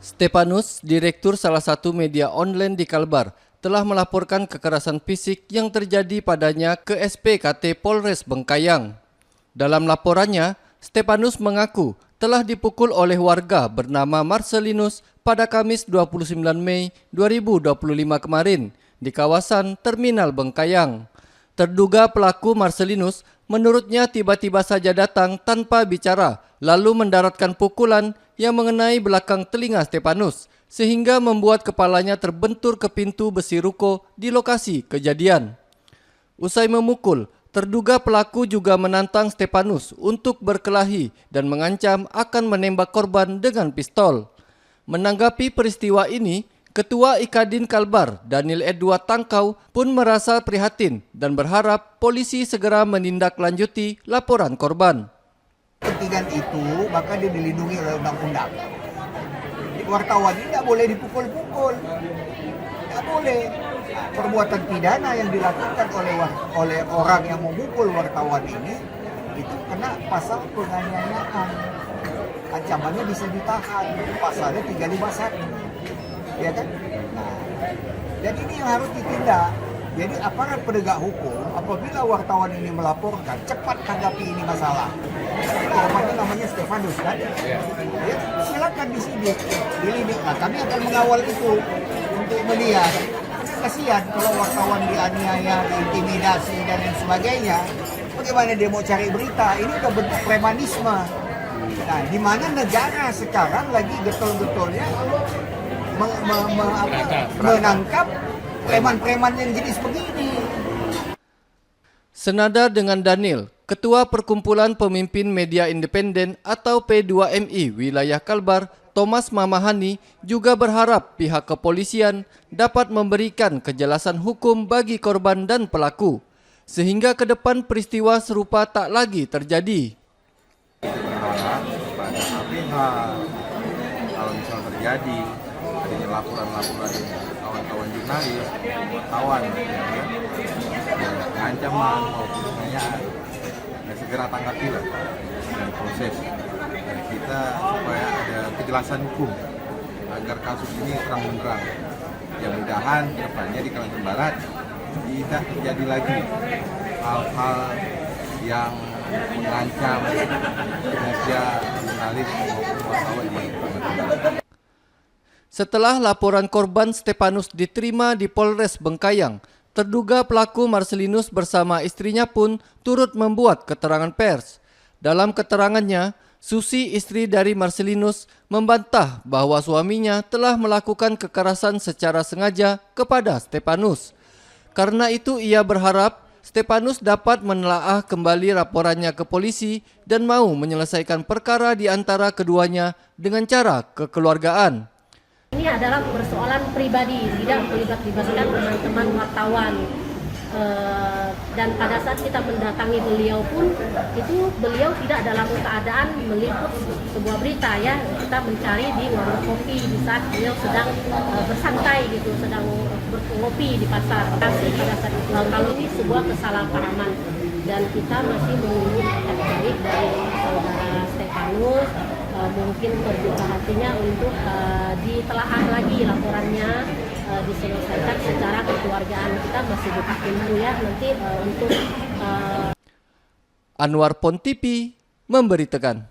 Stepanus, direktur salah satu media online di Kalbar, telah melaporkan kekerasan fisik yang terjadi padanya ke SPKT Polres Bengkayang. Dalam laporannya, Stepanus mengaku telah dipukul oleh warga bernama Marcelinus pada Kamis 29 Mei 2025 kemarin di kawasan Terminal Bengkayang. Terduga pelaku Marcelinus menurutnya tiba-tiba saja datang tanpa bicara, lalu mendaratkan pukulan yang mengenai belakang telinga Stepanus, sehingga membuat kepalanya terbentur ke pintu besi ruko di lokasi kejadian. Usai memukul, terduga pelaku juga menantang Stepanus untuk berkelahi dan mengancam akan menembak korban dengan pistol. Menanggapi peristiwa ini, Ketua Ikadin Kalbar, Daniel Edward Tangkau, pun merasa prihatin dan berharap polisi segera menindaklanjuti laporan korban. Kepentingan itu maka dia dilindungi oleh undang-undang. Wartawan ini tidak boleh dipukul-pukul, tidak boleh. Perbuatan pidana yang dilakukan oleh orang yang memukul wartawan ini itu kena pasal penganiayaan. Ancamannya bisa ditahan, pasalnya 351, ya kan? Nah, dan ini yang harus ditindak. Jadi aparat penegak hukum apabila wartawan ini melaporkan cepat tanggapi ini masalah. Korbannya namanya Stepanus kan? Ya, silakan disidik, dilidik. Nah, kami akan mengawal itu untuk melihat. Kasihan kalau wartawan dianiaya, diintimidasi dan lain sebagainya. Bagaimana dia mau cari berita? Ini udah bentuk premanisme. Nah, di mana negara sekarang lagi getol-getolnya menangkap preman-preman yang jenis begini. Senada dengan Daniel, Ketua Perkumpulan Pemimpin Media Independen atau P2MI wilayah Kalbar, Thomas Mamahani, juga berharap pihak kepolisian dapat memberikan kejelasan hukum bagi korban dan pelaku, sehingga ke depan peristiwa serupa tak lagi terjadi. Berharap pada pihak kalau misal terjadi adanya laporan-laporan kawan-kawan jurnalis, wartawan, ancaman maupun pertanyaan, segera tanggapilah dan proses kita supaya ada kejelasan hukum agar kasus ini terang benderang. Mudah-mudahan kedepannya di Kalimantan Barat tidak terjadi lagi hal-hal yang mengancam kinerja jurnalis maupun wartawan di Kalimantan Barat. Setelah laporan korban Stepanus diterima di Polres Bengkayang, terduga pelaku Marcelinus bersama istrinya pun turut membuat keterangan pers. Dalam keterangannya, Susi, istri dari Marcelinus, membantah bahwa suaminya telah melakukan kekerasan secara sengaja kepada Stepanus. Karena itu ia berharap Stepanus dapat menelaah kembali laporannya ke polisi dan mau menyelesaikan perkara di antara keduanya dengan cara kekeluargaan. Ini adalah persoalan pribadi, tidak melibatkan teman-teman wartawan. Dan pada saat kita mendatangi beliau pun, itu beliau tidak dalam keadaan meliput sebuah berita ya. Kita mencari di warung kopi di saat beliau sedang bersantai gitu, sedang berkopi di pasar. Kasih pada saat itu. Kalau ini sebuah kesalahpahaman dan kita masih menunggu baik dari saudara Stepanus. Mungkin terbuka hatinya untuk ditelaah lagi laporannya, diselesaikan secara kekeluargaan. Kita masih buka pintu ya nanti untuk Anwar Pontipi memberitakan.